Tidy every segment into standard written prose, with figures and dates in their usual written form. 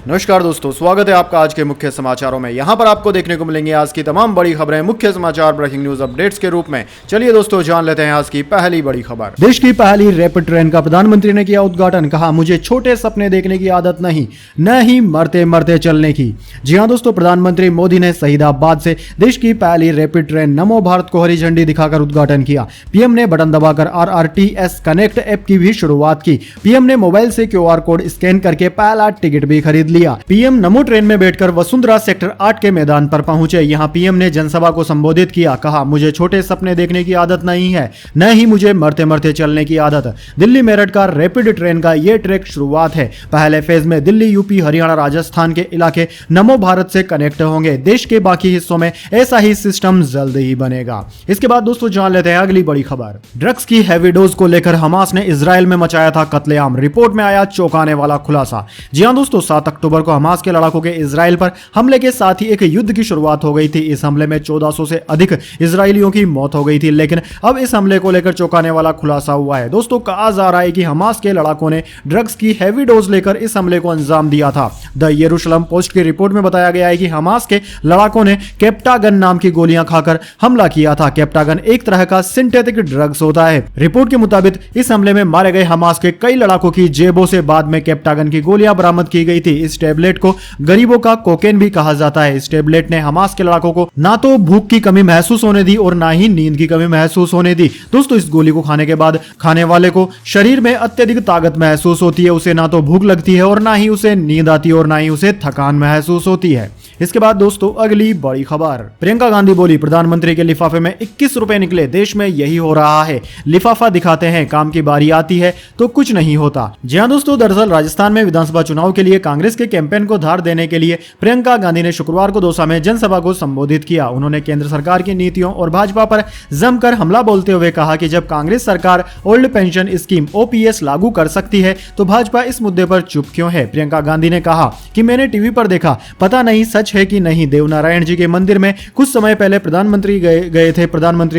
नमस्कार दोस्तों, स्वागत है आपका आज के मुख्य समाचारों में। यहां पर आपको देखने को मिलेंगे आज की तमाम बड़ी खबरें मुख्य समाचार ब्रेकिंग न्यूज अपडेट्स के रूप में। चलिए दोस्तों, जान लेते हैं आज की पहली बड़ी खबर। देश की पहली रैपिड ट्रेन का प्रधानमंत्री ने किया उद्घाटन। कहा, मुझे छोटे सपने देखने की आदत नहीं, न ही मरते मरते चलने की। जी हाँ दोस्तों, प्रधानमंत्री मोदी ने शहीदाबाद से देश की पहली रैपिड ट्रेन नमो भारत को हरी झंडी दिखाकर उद्घाटन किया। पीएम ने बटन दबाकर RRTS कनेक्ट ऐप की भी शुरुआत की। पीएम ने मोबाइल से QR कोड स्कैन करके पहला टिकट भी खरीद लिया। पीएम नमो ट्रेन में बैठकर वसुंधरा सेक्टर 8 के मैदान पर पहुंचे। यहां पीएम ने जनसभा को संबोधित किया। कहा, मुझे छोटे सपने देखने की आदत नहीं है, न ही मुझे मरते मरते चलने की आदत। दिल्ली मेरठ का रैपिड ट्रेन का यह ट्रैक शुरुआत है। पहले फेज में दिल्ली, यूपी, हरियाणा, राजस्थान के इलाके नमो भारत से कनेक्ट होंगे। देश के बाकी हिस्सों में ऐसा ही सिस्टम जल्द ही बनेगा। इसके बाद दोस्तों जान लेते हैं अगली बड़ी खबर। ड्रग्स की हैवी डोज को लेकर हमास ने इजराइल में मचाया था कत्लेआम। रिपोर्ट में आया चौंकाने वाला खुलासा। जी हां दोस्तों, 7 अक्टूबर को हमास के लड़ाकों के इजराइल पर हमले के साथ ही एक युद्ध की शुरुआत हो गई थी। इस हमले में 1400 से अधिक इजरायलियों की मौत हो गई थी। लेकिन अब इस हमले को लेकर चौंकाने वाला खुलासा हुआ है। दोस्तों, कहा जा रहा है कि हमास के लड़ाकों ने ड्रग्स की हैवी डोज लेकर इस हमले को अंजाम दिया था। द यरूशलेम पोस्ट की रिपोर्ट में बताया गया है कि हमास के लड़ाकों ने केप्टागन नाम की गोलियां खाकर हमला किया था। केप्टागन एक तरह का सिंथेटिक ड्रग्स होता है। रिपोर्ट के मुताबिक इस हमले में मारे गए हमास के कई लड़ाकों की जेबों से बाद में केप्टागन की गोलियां बरामद की गई थी। इस टेबलेट को गरीबों का कोकेन भी कहा जाता है। इस टेबलेट ने हमास के लड़ाकों को ना तो भूख की कमी महसूस होने दी और ना ही नींद की कमी महसूस होने दी। दोस्तों, इस गोली को खाने के बाद खाने वाले को शरीर में अत्यधिक ताकत महसूस होती है। उसे ना तो भूख लगती है और ना ही उसे नींद आती है और ना ही उसे थकान महसूस होती है। इसके बाद दोस्तों अगली बड़ी खबर। प्रियंका गांधी बोली, प्रधानमंत्री के लिफाफे में 21 रुपए निकले। देश में यही हो रहा है। लिफाफा दिखाते हैं, काम की बारी आती है तो कुछ नहीं होता। जी हां दोस्तों, दरअसल राजस्थान में विधानसभा चुनाव के लिए कांग्रेस के कैंपेन को धार देने के लिए प्रियंका गांधी ने शुक्रवार को दौसा में जनसभा को संबोधित किया। उन्होंने केंद्र सरकार की नीतियों और भाजपा पर जमकर हमला बोलते हुए कहा कि जब कांग्रेस सरकार ओल्ड पेंशन स्कीम OPS लागू कर सकती है तो भाजपा इस मुद्दे पर चुप क्यों है। प्रियंका गांधी ने कहा कि मैंने टीवी पर देखा, पता नहीं सच है कि नहीं। देवनारायण जी के मंदिर में कुछ समय पहले प्रधानमंत्री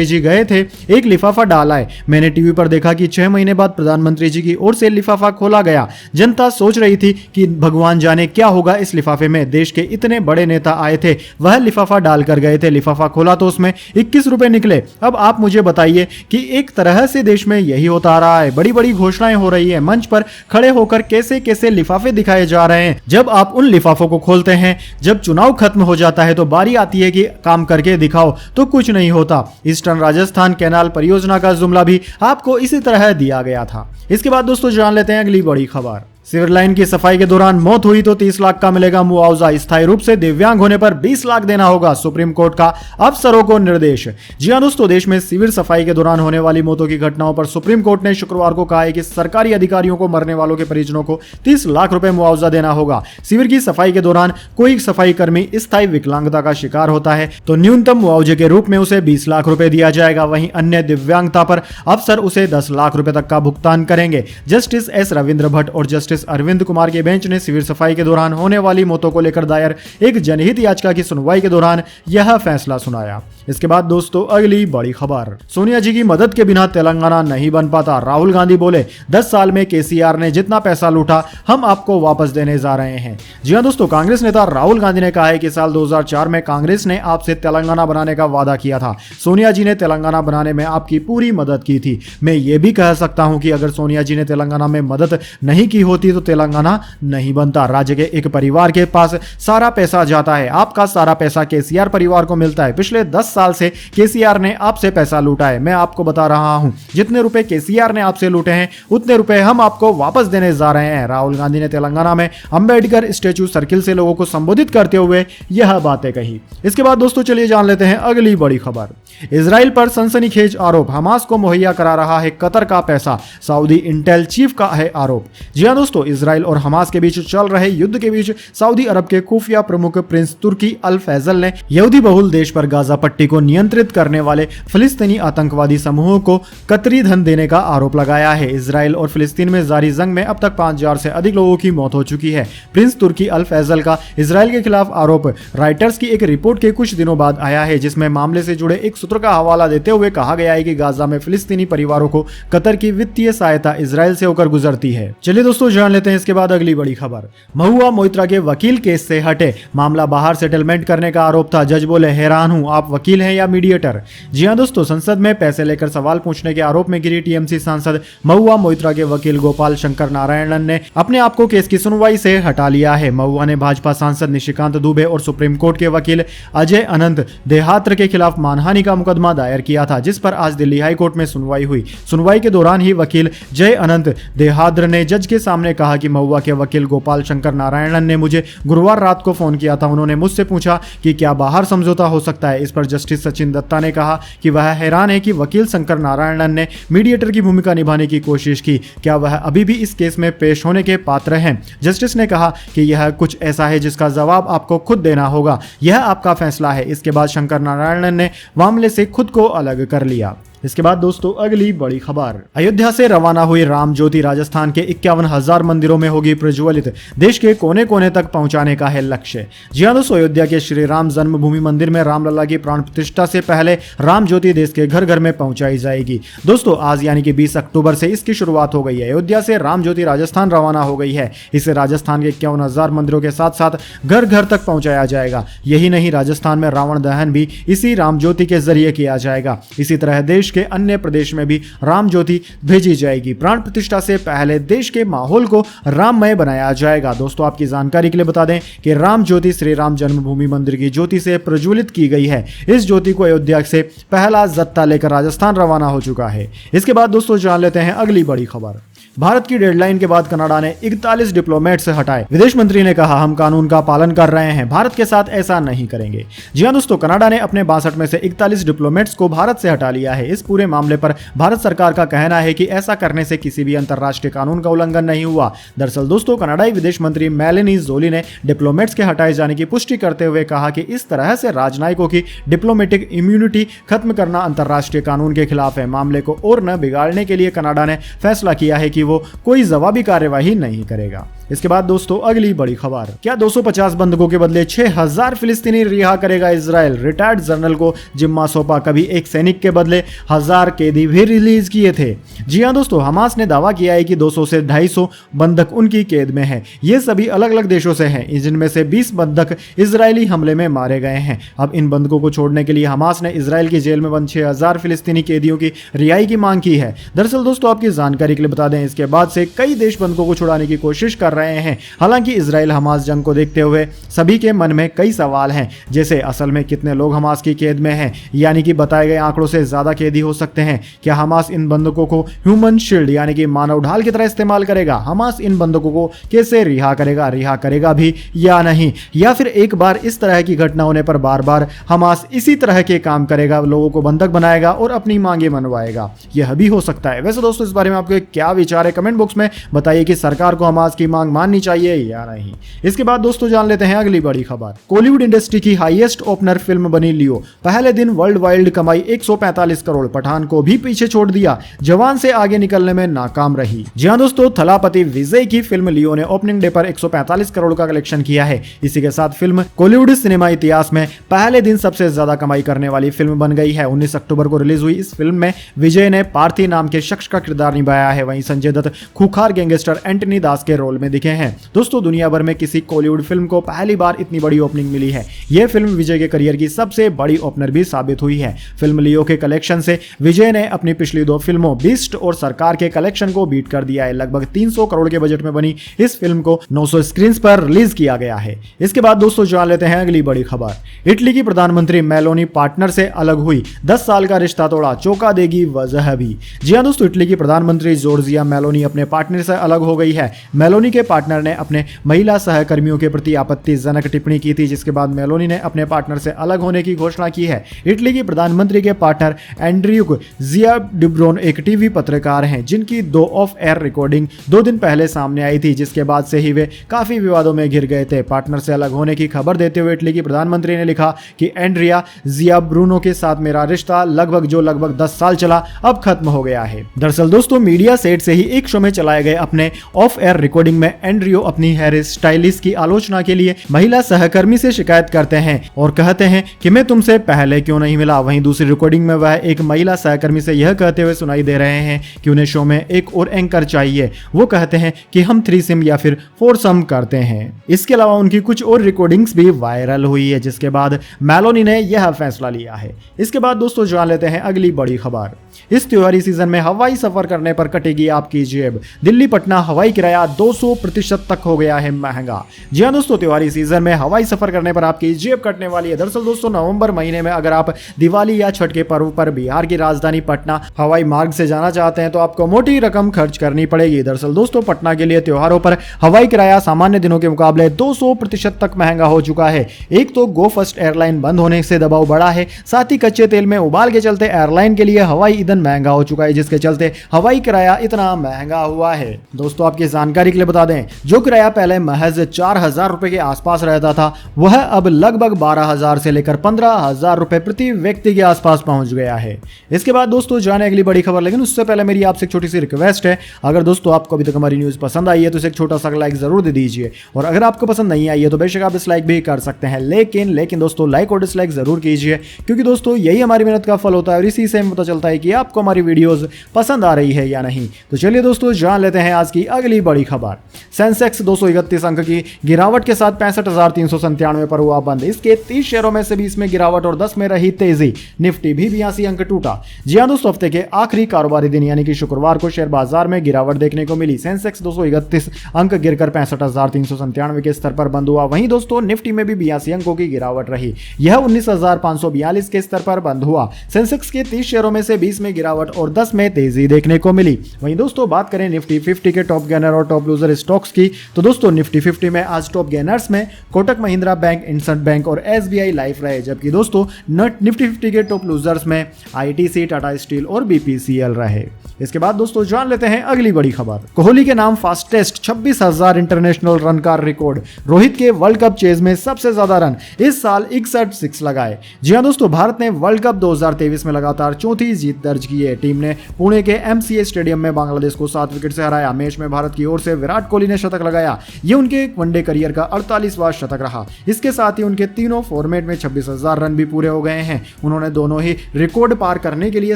जी गए थे, एक लिफाफा डाला है। मैंने टीवी पर देखा कि 6 महीने बाद प्रधानमंत्री जी की ओर से लिफाफा खोला गया। जनता सोच रही थी कि भगवान जाने क्या होगा इस लिफाफे में। देश के इतने बड़े नेता आए थे, वह लिफाफा डालकर गए थे। लिफाफा खोला तो उसमें 21 रुपए निकले। अब आप मुझे बताइए कि एक तरह से देश में यही होता आ रहा है। बड़ी बड़ी घोषणाएं हो रही है, मंच पर खड़े होकर कैसे कैसे लिफाफे दिखाए जा रहे हैं। जब आप उन लिफाफों को खोलते हैं, जब चुनाव खत्म हो जाता है तो बारी आती है कि काम करके दिखाओ, तो कुछ नहीं होता। ईस्टर्न राजस्थान कैनाल परियोजना का जुमला भी आपको इसी तरह दिया गया था। इसके बाद दोस्तों जान लेते हैं अगली बड़ी खबर। सीवर लाइन की सफाई के दौरान मौत हुई तो 30 लाख का मिलेगा मुआवजा। स्थायी रूप से दिव्यांग होने पर 20 लाख देना होगा। सुप्रीम कोर्ट का अफसरों को निर्देश। जी हां दोस्तों, देश में सीवर सफाई के दौरान होने वाली मौतों की घटनाओं पर सुप्रीम कोर्ट ने शुक्रवार को कहा है कि सरकारी अधिकारियों को मरने वालों के परिजनों को 30 लाख रुपए मुआवजा देना होगा। सीवर की सफाई के दौरान कोई सफाई कर्मी स्थायी विकलांगता का शिकार होता है तो न्यूनतम मुआवजे के रूप में उसे 20 लाख रुपए दिया जाएगा। वहीं अन्य दिव्यांगता पर अफसर उसे 10 लाख रुपए तक का भुगतान करेंगे। जस्टिस S रविंद्र भट्ट और जस्टिस अरविंद कुमार के बेंच ने सिविल सफाई के दौरान होने वाली मौतों को लेकर दायर एक जनहित याचिका की सुनवाई के दौरान यह फैसला सुनाया। इसके बाद दोस्तों अगली बड़ी खबर। सोनिया जी की मदद के बिना तेलंगाना नहीं बन पाता। राहुल गांधी बोले, 10 साल में KCR ने जितना पैसा लूटा हम आपको वापस देने जा रहे हैं। जी हां दोस्तों, कांग्रेस नेता राहुल गांधी ने कहा है कि साल 2004 में कांग्रेस ने आपसे तेलंगाना बनाने का वादा किया था। सोनिया जी ने तेलंगाना बनाने में आपकी पूरी मदद की थी। मैं ये भी कह सकता हूं कि अगर सोनिया जी ने तेलंगाना में मदद नहीं की होती तो तेलंगाना नहीं बनता। राज्य के एक परिवार के पास सारा पैसा जाता है। आपका सारा पैसा KCR परिवार को मिलता है। पिछले 10 साल से KCR ने आपसे पैसा लूटा है। मैं आपको बता रहा हूं, जितने रुपए KCR ने आपसे लूटे हैं उतने रुपए हम आपको वापस देने जा रहे हैं। राहुल गांधी ने तेलंगाना में अंबेडकर स्टैच्यू सर्किल से लोगों को संबोधित करते हुए यह बातें कही। इसके बाद दोस्तों चलिए जान लेते हैं अगली बड़ी खबर। इजराइल पर सनसनीखेज आरोप। हमास को मुहैया करा रहा है कतर का पैसा। सऊदी इंटेल चीफ का है आरोप। जी हां दोस्तों, इजराइल और हमास के बीच चल रहे युद्ध के बीच सऊदी अरब के खुफिया प्रमुख प्रिंस तुर्की अल फैजल ने यहूदी बहुल देश पर गाजा पट्टी को नियंत्रित करने वाले फिलिस्तीनी आतंकवादी समूहों को कतरी धन देने का आरोप लगाया है। इजराइल और फिलिस्तीन में जारी जंग में अब तक 5000 से अधिक लोगों की मौत हो चुकी है। प्रिंस तुर्की अल फैजल का इजराइल के खिलाफ आरोप राइटर्स की एक रिपोर्ट के कुछ दिनों बाद आया है, जिसमें मामले से जुड़े सूत्र का हवाला देते हुए कहा गया है कि गाजा में फिलिस्तीनी परिवारों को कतर की वित्तीय सहायता इजराइल से होकर गुजरती है। चलिए दोस्तों जान लेते हैं इसके बाद अगली बड़ी खबर। महुआ मोइत्रा के वकील केस से हटे, मामला बाहर सेटलमेंट करने का आरोप था। जज बोले हैरान हूं, आप वकील हैं या मीडिएटर। जी हां दोस्तों, संसद में पैसे लेकर सवाल पूछने के आरोप में गिरी टीएमसी सांसद महुआ मोइत्रा के वकील गोपाल शंकर नारायणन ने अपने आप को केस की सुनवाई से हटा लिया है। महुआ ने भाजपा सांसद निशिकांत दुबे और सुप्रीम कोर्ट के वकील अजय अनंत देहात्र के खिलाफ मानहानि का मुकदमा दायर किया था, जिस पर आज दिल्ली हाई कोर्ट में सुनवाई हुई। सुनवाई के दौरान ही वकील जय अनंत देहाद्र ने जज के सामने कहा कि महुआ के वकील गोपाल शंकर नारायणन ने मुझे गुरुवार रात को फोन किया था। उन्होंने मुझसे पूछा कि क्या बाहर समझौता हो सकता है। इस पर जस्टिस सचिन दत्ता ने कहा कि वह हैरान है कि वकील शंकर नारायणन ने मीडिएटर की भूमिका निभाने की कोशिश की, क्या वह अभी भी इस केस में पेश होने के पात्र हैं। जस्टिस ने कहा कि यह कुछ ऐसा है जिसका जवाब आपको खुद देना होगा, यह आपका फैसला है। इसके बाद शंकर नारायणन ने मामले से खुद को अलग कर लिया। इसके बाद दोस्तों अगली बड़ी खबर। अयोध्या से रवाना हुई राम ज्योति राजस्थान के 51,000 मंदिरों में होगी प्रज्वलित, देश के कोने कोने तक पहुंचाने का है लक्ष्य। जी हां दोस्तों, अयोध्या के श्री राम जन्मभूमि मंदिर में रामलला की प्राण प्रतिष्ठा से पहले राम ज्योति देश के घर घर में पहुंचाई जाएगी। दोस्तों आज यानी कि 20 अक्टूबर से इसकी शुरुआत हो गई है। अयोध्या से राम ज्योति राजस्थान रवाना हो गई है। इसे राजस्थान के 51,000 मंदिरों के साथ साथ घर घर तक पहुंचाया जाएगा। यही नहीं, राजस्थान में रावण दहन भी इसी राम ज्योति के जरिए किया जाएगा। इसी तरह देश के अन्य प्रदेश में भी राम ज्योति भेजी जाएगी। प्राण प्रतिष्ठा से पहले देश के माहौल को राममय बनाया जाएगा। दोस्तों आपकी जानकारी के लिए बता दें कि राम ज्योति श्री राम जन्मभूमि मंदिर की ज्योति से प्रज्वलित की गई है। इस ज्योति को अयोध्या से पहला जत्था लेकर राजस्थान रवाना हो चुका है। इसके बाद दोस्तों जान लेते हैं अगली बड़ी खबर। भारत की डेडलाइन के बाद कनाडा ने 41 डिप्लोमेट से हटाए। विदेश मंत्री ने कहा हम कानून का पालन कर रहे हैं, भारत के साथ ऐसा नहीं करेंगे। जी हां दोस्तों, कनाडा ने अपने 62 में से 41 डिप्लोमेट्स को भारत से हटा लिया है। इस पूरे मामले पर भारत सरकार का कहना है कि ऐसा करने से किसी भी अंतर्राष्ट्रीय कानून का उल्लंघन नहीं हुआ। दरअसल दोस्तों कनाडाई विदेश मंत्री मेलेनी जोली ने डिप्लोमेट्स के हटाए जाने की पुष्टि करते हुए कहा कि इस तरह से राजनयिकों की डिप्लोमेटिक इम्यूनिटी खत्म करना अंतर्राष्ट्रीय कानून के खिलाफ है। मामले को और न बिगाड़ने के लिए कनाडा ने फैसला किया है कि वो कोई जवाबी कार्यवाही नहीं करेगा। इसके बाद दोस्तों अगली बड़ी खबर। क्या 250 बंधकों के बदले 6,000 फिलिस्तीनी रिहा करेगा इजराइल? रिटायर्ड जनरल को जिम्मा सौंपा। कभी एक सैनिक के बदले 1000 कैदी भी रिलीज किए थे। जी हां दोस्तों, हमास ने दावा किया है कि 200 से 250 बंधक उनकी कैद में हैं। ये सभी अलग अलग देशों से हैं, जिनमें से 20 बंधक इजरायली हमले में मारे गए हैं। अब इन बंधकों को छोड़ने के लिए हमास ने इजराइल की जेल में बंद 6,000 फिलिस्तीनी कैदियों की रिहाई की मांग की है। दरअसल दोस्तों आपकी जानकारी के लिए बता दें, इसके बाद से कई देश बंधकों को छुड़ाने की कोशिश कर रहे हैं। हालांकि इजराइल हमास जंग को देखते हुए सभी के मन में कई सवाल हैं, जैसे असल में कितने लोग हमास की कैद में हैं, यानी कि बताए गए आंकड़ों से ज्यादा कैदी हो सकते हैं। क्या हमास इन बंधकों को ह्यूमन शील्ड यानी कि मानव ढाल की तरह इस्तेमाल करेगा? हमास इन बंधकों को कैसे रिहा करेगा भी या नहीं? या फिर एक बार इस तरह की घटना होने पर बार बार हमास इसी तरह के काम करेगा, लोगों को बंधक बनाएगा और अपनी मांगे मनवाएगा? यह भी हो सकता है। वैसे दोस्तों इस बारे में आपके क्या विचार है, कमेंट बॉक्स में बताइए कि सरकार को हमास की मांग माननी चाहिए या नहीं। इसके बाद दोस्तों जान लेते हैं अगली बड़ी खबर। बॉलीवुड इंडस्ट्री की हाईएस्ट ओपनर फिल्म बनी लियो। पहले दिन वर्ल्ड वाइड कमाई 145 करोड़, पठान को भी पीछे छोड़ दिया, जवान से आगे निकलने में नाकाम रही। जी हां दोस्तों, थलापति विजय की फिल्म लियो ने ओपनिंग डे पर 145 करोड़ का कलेक्शन किया है। इसी के साथ फिल्म बॉलीवुड सिनेमा इतिहास में पहले दिन सबसे ज्यादा कमाई करने वाली फिल्म बन गई है। 19 अक्टूबर को रिलीज हुई इस फिल्म में विजय ने पार्थी नाम के शख्स का किरदार निभाया है। वहीं संजय दत्त खूंखार गैंगस्टर एंटनी दास के रोल में दिखे हैं। दोस्तों दुनिया भर में किसी बॉलीवुड फिल्म को पहली बार इतनी बड़ी ओपनिंग मिली है। यह फिल्म विजय के करियर की सबसे बड़ी ओपनर भी साबित हुई है। फिल्म लियो के कलेक्शन से विजय ने अपनी पिछली 2 फिल्मों बीस्ट और सरकार के कलेक्शन को बीट कर दिया है। लगभग 300 करोड़ के बजट में बनी इस फिल्म को 900 स्क्रीन पर रिलीज किया गया है। इसके बाद दोस्तों जान लेते हैं अगली बड़ी खबर। इटली की प्रधानमंत्री मेलोनी पार्टनर से अलग हुई, 10 साल का रिश्ता तोड़ा, चौंका देगी वजह भी। जी हां दोस्तों, इटली की प्रधानमंत्री जॉर्जिया मेलोनी अपने पार्टनर से अलग हो गई है। मेलोनी के पार्टनर ने अपने महिला सहकर्मियों के प्रति आपत्तिजनक टिप्पणी की थी, जिसके बाद मेलोनी ने अपने पार्टनर से अलग होने की घोषणा की है। इटली की प्रधानमंत्री के पार्टनर एंड्रियू ज़ियाब्रोन एक टीवी पत्रकार हैं, जिनकी 2 ऑफ एयर रिकॉर्डिंग 2 दिन पहले सामने आई थी, जिसके बाद से ही वे काफी विवादों में घिर गए थे। पार्टनर से अलग होने की खबर देते हुए इटली की प्रधानमंत्री ने लिखा कि एंड्रिया ज़ियाब्रोनो के साथ मेरा रिश्ता लगभग 10 साल चला, अब खत्म हो गया है। दरअसल दोस्तों मीडिया सेट से ही एक शो में चलाए गए अपने ऑफ एयर रिकॉर्डिंग में में एंड्रियो अपनी हेयर स्टाइलिस्ट की आलोचना के लिए महिला सहकर्मी से शिकायत करते हैं और कहते हैं कि मैं तुमसे पहले क्यों नहीं मिला। वहीं दूसरी रिकॉर्डिंग में वह एक महिला सहकर्मी से यह कहते हुए सुनाई दे रहे हैं कि उन्हें शो में एक और एंकर चाहिए। वो कहते हैं कि हम 3 या फिर 4 करते हैं। इसके अलावा उनकी कुछ और रिकॉर्डिंग्स भी वायरल हुई है, जिसके बाद मेलोनी ने यह फैसला लिया है। इसके बाद दोस्तों जान लेते हैं अगली बड़ी खबर। इस त्योहारी सीजन में हवाई सफर करने पर कटेगी आपकी जेब। दिल्ली पटना हवाई किराया 200% तक हो गया है महंगा। जी हां दोस्तों, त्योहारी सीजन में हवाई सफर करने पर आपकी जेब कटने वाली है। दरअसल दोस्तों, नवंबर महीने में अगर आप दिवाली या छठ के पर्व पर बिहार की राजधानी पटना हवाई मार्ग से जाना चाहते हैं तो आपको मोटी रकम खर्च करनी पड़ेगी। दरअसल दोस्तों, पटना के लिए त्योहारों पर हवाई किराया सामान्य दिनों के मुकाबले 200% तक महंगा हो चुका है। एक तो गो फर्स्ट एयरलाइन बंद होने से दबाव बढ़ा है, साथ ही कच्चे तेल में उबाल के चलते एयरलाइन के लिए हवाई ईंधन महंगा हो चुका है, जिसके चलते हवाई किराया इतना महंगा हुआ है। दोस्तों आपकी जानकारी के लिए बता दें, जो किराया पहले महज 4,000 रुपए के आसपास रहता था, वह अब लगभग 12,000 से लेकर 15,000 रुपए प्रति व्यक्ति के आसपास पहुंच गया है। इसके बाद दोस्तों जाने अगली बड़ी खबर, लेकिन उससे पहले मेरी आपसे एक छोटी सी रिक्वेस्ट है। अगर दोस्तों आपको अभी तक हमारी न्यूज पसंद आई है तो इसे एक छोटा सा लाइक जरूर दे दीजिए, और अगर आपको पसंद नहीं आई है तो बेशक आप डिसलाइक भी कर सकते हैं, लेकिन दोस्तों लाइक और डिसलाइक जरूर कीजिए, क्योंकि दोस्तों यही हमारी मेहनत का फल होता है और इसी से हमें पता चलता है कि आपको हमारी वीडियोस पसंद आ रही है या नहीं। तो चलिए दोस्तों जान लेते हैं आज की अगली बड़ी खबर। सेंसेक्स 231 अंक की गिरावट के साथ 65,397 पर हुआ बंद। इसके 30 शेयरों में से 20 में गिरावट और 10 में रही तेजी। निफ्टी भी 82 अंक टूटा। जी हां दोस्तों, हफ्ते के आखिरी कारोबारी दिन यानी कि शुक्रवार को शेयर बाजार में गिरावट देखने को मिली। सेंसेक्स 231 अंक गिरकर 65,397 के स्तर पर बंद हुआ। वहीं दोस्तों निफ्टी में भी 82 अंकों की गिरावट रही। यह 19,542 के स्तर पर बंद हुआ। सेंसेक्स के 30 शेयरों में से 20 में गिरावट और 10 में तेजी देखने को मिली। वहीं दोस्तों बात करें निफ्टी 50 के टॉप गेनर और टॉप लूजर स्टॉक्स की, तो दोस्तों निफ्टी 50 में आज टॉप गेनर्स में कोटक महिंद्रा बैंक, इंडसइंड बैंक और एसबीआई लाइफ रहे, जबकि दोस्तों निफ्टी 50 के टॉप लूजर्स में आईटीसी, टाटा स्टील और बीपीसीएल रहे। इसके बाद दोस्तों जान लेते हैं अगली बड़ी खबर। कोहली के नाम फास्टेस्ट 26,000 इंटरनेशनल रन का रिकॉर्ड। रोहित के वर्ल्ड कप चेज में सबसे ज्यादा रन इस साल 61 सिक्स लगाए। जी हां दोस्तों, भारत ने वर्ल्ड कप 2023 में लगातार चौथी जीत दर्ज की है। टीम ने पुणे के एमसीए स्टेडियम में बांग्लादेश को 7 विकेट से हराया। मैच में भारत की ओर से विराट कोहली ने शतक लगाया। यह उनके वनडे करियर का 48वां शतक रहा। इसके साथ ही उनके तीनों फॉर्मेट में 26,000 रन भी पूरे हो गए हैं। उन्होंने दोनों ही रिकॉर्ड पार करने के लिए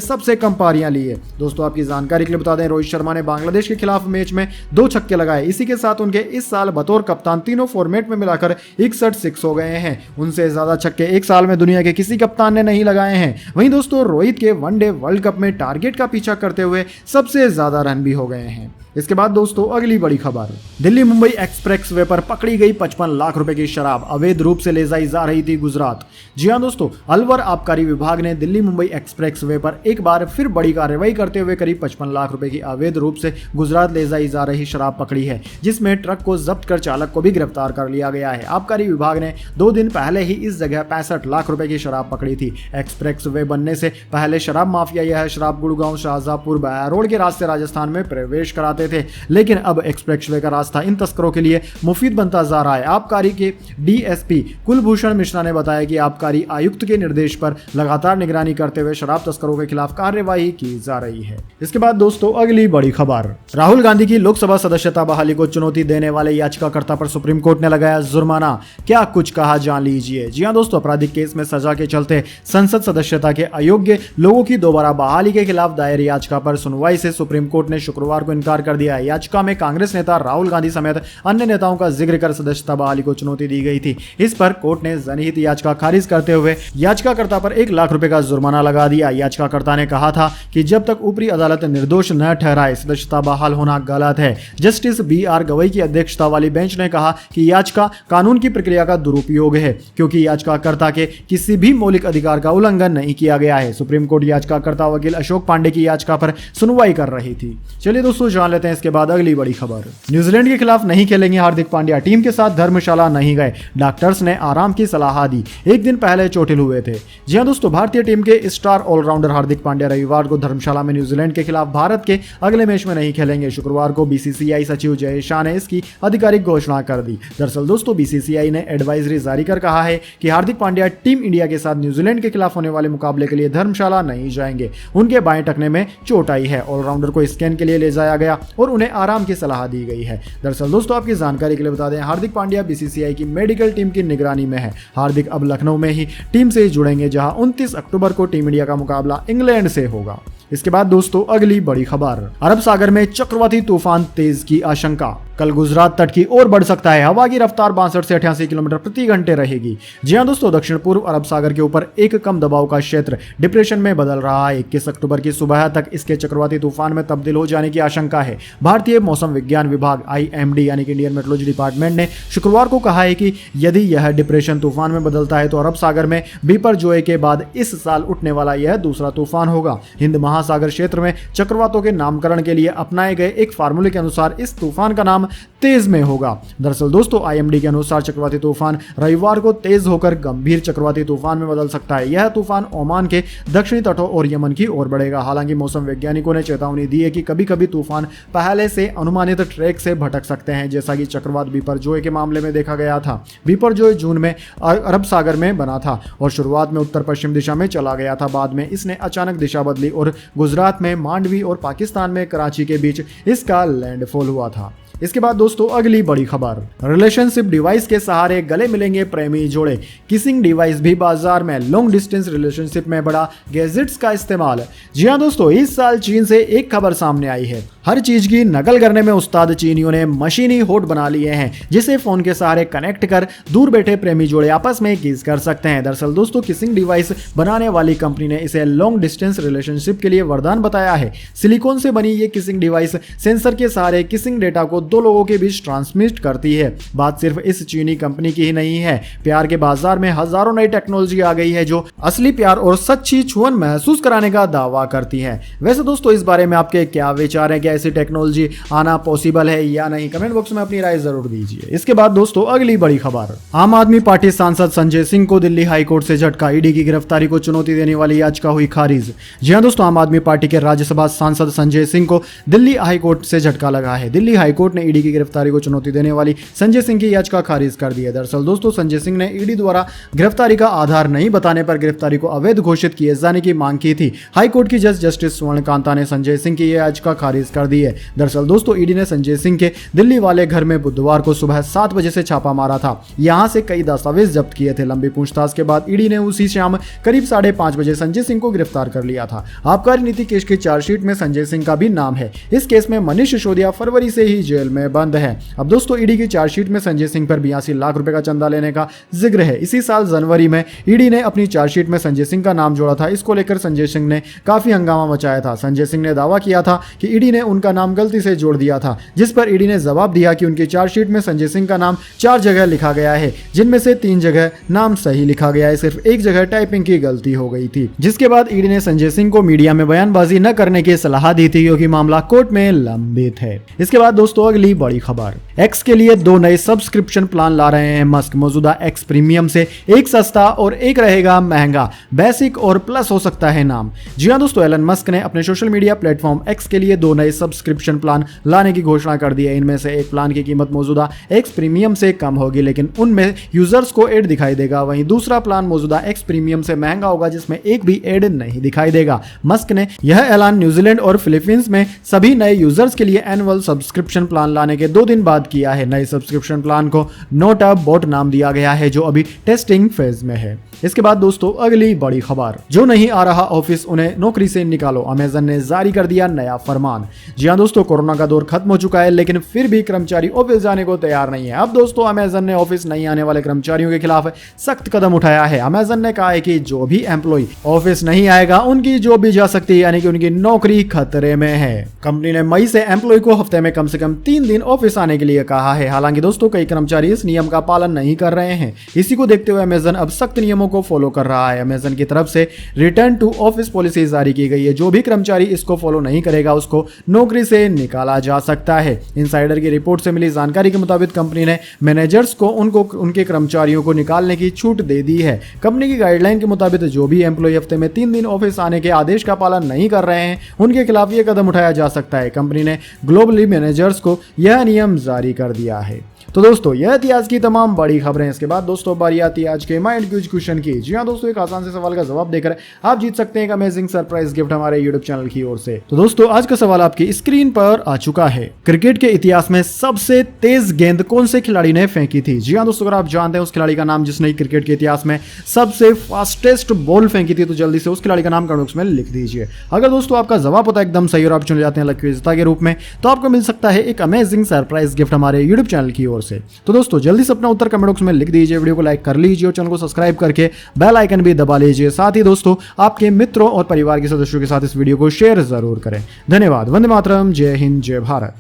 सबसे कम पारियां ली है। दोस्तों आपकी जानकारी के लिए बता दें, रोहित शर्मा ने बांग्लादेश के खिलाफ मैच में 2 छक्के लगाए। इसी के साथ उनके इस साल बतौर कप्तान तीनों फॉर्मेट में मिलाकर 61 सिक्स हो गए हैं। उनसे ज्यादा छक्के एक साल में दुनिया के किसी कप्तान ने नहीं लगाए हैं। वहीं दोस्तों रोहित के वनडे वर्ल्ड कप में टारगेट का पीछा करते हुए सबसे ज्यादा रन भी हो गए हैं। इसके बाद दोस्तों अगली बड़ी खबर, दिल्ली मुंबई एक्सप्रेस वे पर पकड़ी गई 55 लाख रुपए की शराब अवैध रूप से ले जाई जा रही थी गुजरात। जी हां दोस्तों, अलवर आबकारी विभाग ने दिल्ली मुंबई एक्सप्रेस वे पर एक बार फिर बड़ी कार्रवाई करते हुए करीब 55 लाख रुपए की अवैध रूप से गुजरात ले जाई जा रही शराब पकड़ी है, जिसमें ट्रक को जब्त कर चालक को भी गिरफ्तार कर लिया गया है। आबकारी विभाग ने 2 दिन पहले ही इस जगह 65 लाख रुपए की शराब पकड़ी थी। एक्सप्रेस वे बनने से पहले शराब माफिया यह शराब गुड़गांव, शाहजहांपुर, बहरोड के रास्ते राजस्थान में प्रवेश कराते थे, लेकिन अब एक्सप्रेसवे का रास्ता इन तस्करों के लिए मुफीद बनता जा रहा है। आबकारी के डीएसपी कुलभूषण मिश्रा ने बताया कि आबकारी आयुक्त के निर्देश पर लगातार निगरानी करते हुए शराब तस्करों के खिलाफ कार्यवाही की जा रही है। इसके बाद दोस्तों अगली बड़ी खबर, राहुल गांधी की लोकसभा सदस्यता बहाली को चुनौती देने वाले याचिकाकर्ता पर सुप्रीम कोर्ट ने लगाया जुर्माना। क्या कुछ कहा जान लीजिए। जी हां दोस्तों, आपराधिक केस में सजा के चलते संसद सदस्यता के अयोग्य लोगों की दोबारा बहाली के खिलाफ दायर याचिका पर सुनवाई से सुप्रीम कोर्ट ने शुक्रवार को इनकार कर दिया। याचिका में कांग्रेस नेता राहुल गांधी समेत अन्य नेताओं का जिक्र कर सदस्यता बहाली को चुनौती दी गई थी। इस पर कोर्ट ने जनहित याचिका खारिज करते हुए याचिकाकर्ता पर 1 लाख रुपए का जुर्माना लगा दिया। याचिकाकर्ता ने कहा था कि जब तक ऊपरी अदालत निर्दोष न ठहराए सदस्यता बहाल होना गलत है। जस्टिस BR गवई की अध्यक्षता वाली बेंच ने कहा कि याचिका कानून की प्रक्रिया का दुरुपयोग है, क्योंकि याचिकाकर्ता के किसी भी मौलिक अधिकार का उल्लंघन नहीं किया गया है। सुप्रीम कोर्ट याचिकाकर्ता वकील अशोक पांडे की याचिका पर सुनवाई कर रही थी। चलिए दोस्तों जान लेते हैं इसके बाद अगली बड़ी खबर, न्यूजीलैंड के खिलाफ नहीं खेलेंगे हार्दिक पांड्या, टीम के साथ धर्मशाला नहीं गए, डॉक्टर्स ने आराम की सलाह दी। एक दिन पहले चोटिल हुए थे। जी हां दोस्तों, भारतीय टीम के स्टार ऑलराउंडर हार्दिक पांड्या रविवार को धर्मशाला में न्यूजीलैंड के खिलाफ भारत के अगले मैच में नहीं खेलेंगे। शुक्रवार को बीसीसीआई सचिव जय शाह ने इसकी आधिकारिक घोषणा कर दी। दरअसल दोस्तों बीसीसीआई ने एडवाइजरी जारी कर कहा है कि हार्दिक पांड्या टीम इंडिया के साथ न्यूजीलैंड के खिलाफ होने वाले मुकाबले के लिए धर्मशाला नहीं जाएंगे। उनके बाएं टखने में चोट आई है। ऑलराउंडर को स्कैन के लिए ले जाया गया। और उन्हें आराम की सलाह दी गई है। दरअसल दोस्तों आपकी जानकारी के लिए बता दें, हार्दिक पांड्या बीसीसीआई की मेडिकल टीम की निगरानी में है। हार्दिक अब लखनऊ में ही टीम से जुड़ेंगे, जहां 29 अक्टूबर को टीम इंडिया का मुकाबला इंग्लैंड से होगा। इसके बाद दोस्तों अगली बड़ी खबर, अरब सागर में चक्रवाती तूफान तेज की आशंका। कल गुजरात तट की ओर बढ़ सकता है। हवा की रफ्तार 62 से 88 किलोमीटर प्रति घंटे रहेगी। जी हां दोस्तों, दक्षिण पूर्व अरब सागर के ऊपर एक कम दबाव का क्षेत्र डिप्रेशन में बदल रहा है। 21 अक्टूबर की सुबह तक इसके चक्रवाती तूफान में तब्दील हो जाने की आशंका है। भारतीय मौसम विज्ञान विभाग IMD यानी कि इंडियन मेट्रोलॉजी डिपार्टमेंट ने शुक्रवार को कहा है कि यदि यह डिप्रेशन तूफान में बदलता है तो अरब सागर में बिपरजोय के बाद इस साल उठने वाला यह दूसरा तूफान होगा। हिंद महासागर क्षेत्र में चक्रवातों के नामकरण के लिए अपनाए गए एक फार्मूले के अनुसार इस तूफान का नाम तेज में होगा। दरअसल दोस्तों IMD के अनुसार चक्रवाती तूफान रविवार को तेज होकर गंभीर चक्रवाती तूफान में बदल सकता है। यह तूफान ओमान के दक्षिणी तटों और यमन की ओर बढ़ेगा। हालांकि मौसम वैज्ञानिकों ने चेतावनी दी है कि कभी कभी तूफान पहले से अनुमानित ट्रैक से भटक सकते हैं, जैसा कि चक्रवात बिपरजोय के मामले में देखा गया था। बिपरजोय जून में अरब सागर में बना था और शुरुआत में उत्तर पश्चिम दिशा में चला गया था। बाद में इसने अचानक दिशा बदली और गुजरात में मांडवी और पाकिस्तान में कराची के बीच इसका लैंडफॉल हुआ था। इसके बाद दोस्तों अगली बड़ी खबर, रिलेशनशिप डिवाइस के सहारे गले मिलेंगे प्रेमी जोड़े। किसिंग डिवाइस भी बाजार में, लॉन्ग डिस्टेंस रिलेशनशिप में बड़ा गैजेट्स का इस्तेमाल। जी हां दोस्तों, इस साल चीन से एक खबर सामने आई है। हर चीज की नकल करने में उस्ताद चीनियों ने मशीनी होठ बना लिए हैं, जिसे फोन के सहारे कनेक्ट कर दूर बैठे प्रेमी जोड़े आपस में किस कर सकते हैं। दरअसल दोस्तों किसिंग डिवाइस बनाने वाली कंपनी ने इसे लॉन्ग डिस्टेंस रिलेशनशिप के लिए वरदान बताया है। सिलिकॉन से बनी ये किसिंग डिवाइस सेंसर के सहारे किसिंग डेटा को दो लोगों के बीच ट्रांसमिट करती है। बात सिर्फ इस चीनी कंपनी की ही नहीं है। प्यार के बाजार में हजारों नई टेक्नोलॉजी आ गई है जो असली प्यार और सच्ची छुअन महसूस कराने का दावा करती है। वैसे दोस्तों इस बारे में आपके क्या विचार हैं? क्या ऐसी टेक्नोलॉजी आना पॉसिबल है या नहीं? कमेंट बॉक्स में अपनी राय जरूर दीजिए। इसके बाद दोस्तों अगली बड़ी खबर, आम आदमी पार्टी सांसद संजय सिंह को दिल्ली हाईकोर्ट से झटका। ईडी की गिरफ्तारी को चुनौती देने वाली याचिका हुई खारिज। जी हां दोस्तों, आम आदमी पार्टी के राज्यसभा सांसद संजय सिंह को दिल्ली हाईकोर्ट से झटका लगा है। दिल्ली हाईकोर्ट ने ईडी की गिरफ्तारी को चुनौती देने वाली संजय सिंह की याचिका खारिज कर दी है। दरअसल दोस्तों संजय सिंह ने ईडी द्वारा गिरफ्तारी का आधार नहीं बताने पर गिरफ्तारी को अवैध घोषित किए जाने की मांग की थी। हाईकोर्ट की जज जस्टिस स्वर्ण कांता ने संजय सिंह की यह याचिका खारिज कर दी है। दरअसल दोस्तों ईडी ने संजय सिंह के दिल्ली वाले घर में बुधवार को सुबह 7 बजे से छापा मारा था। यहां से कई दस्तावेज जब्त किए थे। लंबी पूछताछ के बाद ईडी ने उसी शाम करीब 5:30 बजे संजय सिंह को गिरफ्तार कर लिया था। आबकारी नीति केस की चार्जशीट में संजय सिंह का भी नाम है। इस केस में मनीष सिसोदिया फरवरी से ही जेल में बंद है। अब दोस्तों ईडी की चार्जशीट में संजय सिंह पर 82 लाख रुपए का चंदा लेने का जिक्र है। इसी साल जनवरी में ईडी ने अपनी चार्जशीट में संजय सिंह का नाम जोड़ा था। इसको लेकर संजय सिंह ने काफी हंगामा मचाया था। संजय सिंह ने दावा किया था कि ईडी ने उनका नाम गलती से जोड़ दिया था, जिस पर ईडी ने जवाब दिया कि उनकी चार्जशीट में संजय सिंह का नाम 4 जगह लिखा गया है, जिनमें से 3 जगह नाम सही लिखा गया है, सिर्फ एक जगह टाइपिंग की गलती हो गई थी। जिसके बाद ईडी ने संजय सिंह को मीडिया में बयानबाजी न करने की सलाह दी थी, क्योंकि मामला कोर्ट में लंबित है। इसके बाद दोस्तों अगली बड़ी खबर, एक्स के लिए 2 नए सब्सक्रिप्शन प्लान ला रहे हैं मस्क। मौजूदा एक्स प्रीमियम से एक सस्ता और एक रहेगा महंगा। बेसिक और प्लस हो सकता है नाम। जी हां दोस्तों, एलन मस्क ने अपने सोशल मीडिया प्लेटफॉर्म एक्स के लिए 2 नए सब्सक्रिप्शन प्लान लाने की घोषणा कर दी है। इनमें से एक प्लान की कीमत मौजूदा एक्स प्रीमियम से कम होगी, लेकिन उनमें यूजर्स को एड दिखाई देगा। वहीं दूसरा प्लान मौजूदा एक्स प्रीमियम से महंगा होगा, जिसमें एक भी एड नहीं दिखाई देगा। मस्क ने यह ऐलान न्यूजीलैंड और फिलीपींस में सभी नए यूजर्स के लिए एनुअल सब्सक्रिप्शन प्लान लाने के 2 दिन बाद किया है। नए सब्सक्रिप्शन प्लान को नोट अ बोट नाम दिया गया है, जो अभी टेस्टिंग फेज में है। इसके बाद दोस्तों अगली बड़ी खबर, जो नहीं आ रहा ऑफिस उन्हें नौकरी से निकालो। अमेजन ने जारी कर दिया नया फरमान। जी हां दोस्तों, कोरोना का दौर खत्म हो चुका है, लेकिन फिर भी कर्मचारी ऑफिस जाने को तैयार नहीं है। अब दोस्तों अमेजन ने ऑफिस नहीं आने वाले कर्मचारियों के खिलाफ सख्त कदम उठाया है। अमेजन ने कहा है कि जो भी एम्प्लॉय ऑफिस नहीं आएगा उनकी जॉब भी जा सकती है, यानी कि उनकी नौकरी खतरे में है। कंपनी ने मई से एम्प्लॉय को हफ्ते में कम से कम 3 दिन ऑफिस आने के लिए कहा है। हालांकि दोस्तों कई कर्मचारी इस नियम का पालन नहीं कर रहे हैं। इसी को देखते हुए अमेजन अब सख्त नियमों को फॉलो कर रहा है। अमेजन की तरफ से रिटर्न टू ऑफिस पॉलिसी जारी की गई है। जो भी कर्मचारी इसको फॉलो नहीं करेगा उसको नौकरी से निकाला जा सकता है। इनसाइडर की रिपोर्ट से मिली जानकारी के मुताबिक कंपनी ने मैनेजर्स को उनके कर्मचारियों को निकालने की छूट दे दी है। कंपनी की गाइडलाइन के मुताबिक जो भी एम्प्लॉय हफ्ते में 3 दिन ऑफिस आने के आदेश का पालन नहीं कर रहे हैं उनके खिलाफ यह कदम उठाया जा सकता है। कंपनी ने ग्लोबली मैनेजर्स को यह नियम जारी कर दिया है। तो दोस्तों यह थी आज की तमाम बड़ी खबरें। इसके बाद दोस्तों बारी आती है आज के माइंड क्यूज क्वेश्चन की। जी हाँ दोस्तों, एक आसान से सवाल का जवाब देकर आप जीत सकते हैं एक अमेजिंग सरप्राइज गिफ्ट हमारे यूट्यूब चैनल की ओर से। तो दोस्तों आज का सवाल आपकी स्क्रीन पर आ चुका है। क्रिकेट के इतिहास में सबसे तेज गेंद कौन से खिलाड़ी ने फेंकी थी? जी हाँ दोस्तों, अगर आप जानते हैं उस खिलाड़ी का नाम जिसने क्रिकेट के इतिहास में सबसे फास्टेस्ट बॉल फेंकी थी, तो जल्दी से उस खिलाड़ी का नाम कमेंट बॉक्स में लिख दीजिए। अगर दोस्तों आपका जवाब होता है एकदम सही और आप चुने जाते हैं लकी विजेता के रूप में, तो आपको मिल सकता है एक अमेजिंग सरप्राइज गिफ्ट हमारे यूट्यूब चैनल की ओर से। तो दोस्तों जल्दी से अपना उत्तर कमेंट बॉक्स में लिख दीजिए, वीडियो को लाइक कर लीजिए और चैनल को सब्सक्राइब करके बेल आइकन भी दबा लीजिए। साथ ही दोस्तों आपके मित्रों और परिवार के सदस्यों के साथ इस वीडियो को शेयर जरूर करें। धन्यवाद। वंदे मातरम। जय हिंद, जय भारत।